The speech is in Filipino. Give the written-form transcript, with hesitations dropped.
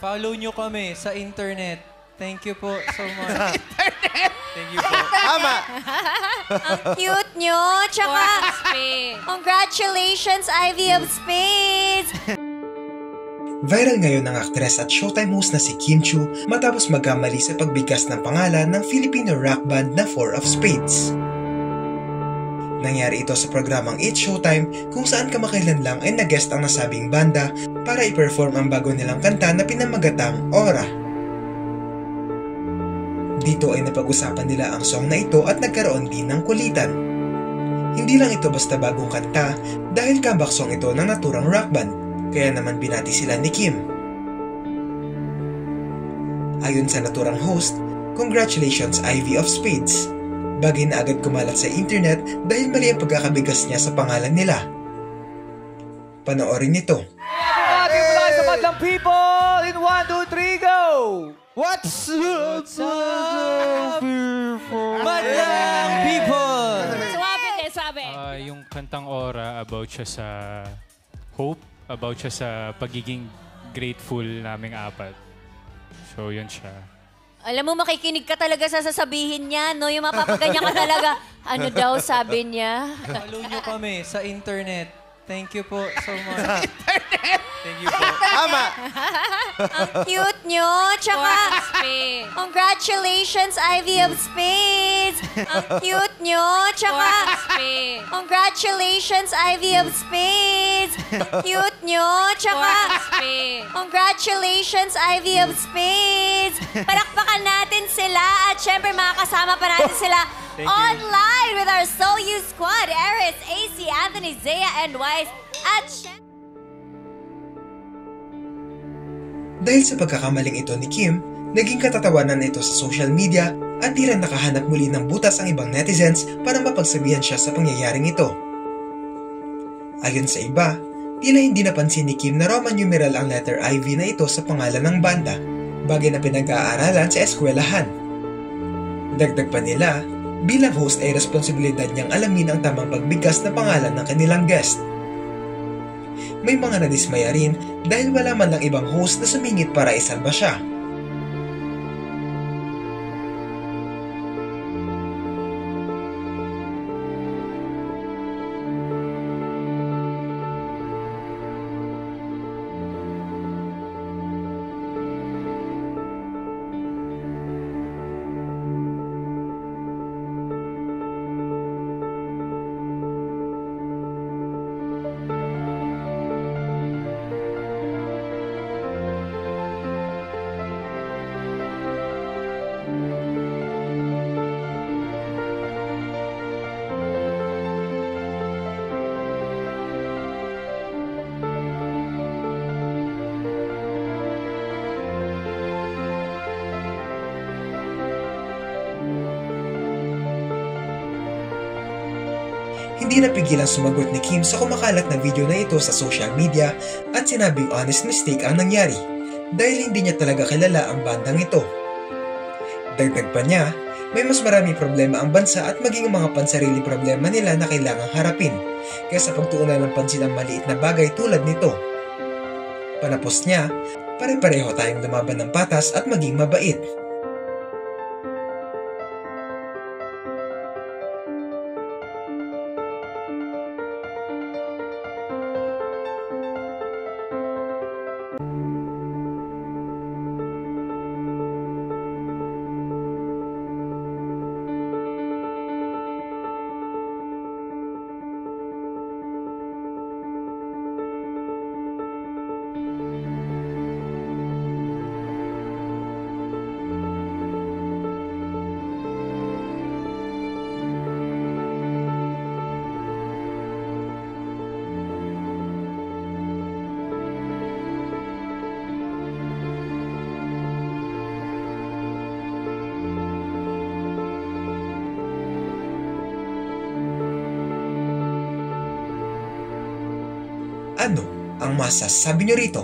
Follow nyo kami sa internet. Thank you po so much. Internet! Thank you po. Tama. Ang cute nyo. Tsaka, congratulations, Ivy of Spades. Viral ngayon ang aktres at Showtime host na si Kim Chiu matapos magkamali sa pagbigkas ng pangalan ng Filipino rock band na Four of Spades. Nangyari ito sa programang It's Showtime kung saan kamakailan lang ay nag-guest ang nasabing banda para i-perform ang bago nilang kanta na pinamagatang Aura. Dito ay napag-usapan nila ang song na ito at nagkaroon din ng kulitan. Hindi lang ito basta bagong kanta dahil comeback song ito ng naturang rock band, kaya naman binati sila ni Kim. Ayon sa naturang host, congratulations Ivy of Spades. Bagay na agad kumalat sa internet dahil mali ang pagkakabigas niya sa pangalan nila. Panoorin nito. Mula sa Madlang People in 1, 2, 3, go! What's up, Madlang people! Sabi. Yung kantang Aura, about siya sa hope, about siya sa pagiging grateful naming apat. So, yun siya. Alam mo, makikinig ka talaga sa sasabihin niya, no? Yung mapapaganyan ka talaga. Ano daw sabi niya? Follow nyo kami sa internet. Thank you po so much. Internet! Thank you po. Tama. Ang cute nyo. Tsaka, congratulations, Ivy of Spades. Ang cute nyo. Tsaka, congratulations, Ivy of Spades. Ang cute nyo. Tsaka, congratulations, Ivy of Spades. Palakpakan natin sila at syempre makakasama pa natin sila online with our SoU squad, Eris, AC, Anthony, Zaya, and Wise. At Dahil sa pagkakamaling ito ni Kim, naging katatawanan ito sa social media at tila nakahanap muli ng butas ang ibang netizens para mapagsabihan siya sa pangyayaring ito. Ayon sa iba, tila hindi napansin ni Kim na Roman numeral ang letter IV na ito sa pangalan ng banda, bagay na pinag-aaralan sa eskwelahan. Dagdag pa nila, bilang host ay responsibilidad niyang alamin ang tamang pagbigkas na pangalan ng kanilang guest. May mga nadismaya rin dahil wala man lang ibang host na sumingit para isalba siya. Hindi napigilang sumagot ni Kim sa kumakalat na video na ito sa social media at sinabing honest mistake ang nangyari dahil hindi niya talaga kilala ang bandang ito. Dagdag pa niya, may mas maraming problema ang bansa at maging mga pansariling problema nila na kailangang harapin kaysa pagtuunan ng pansin ang maliit na bagay tulad nito. Panapos niya, pare-pareho tayong lumaban ng patas at maging mabait. Ano ang masasabi niyo rito?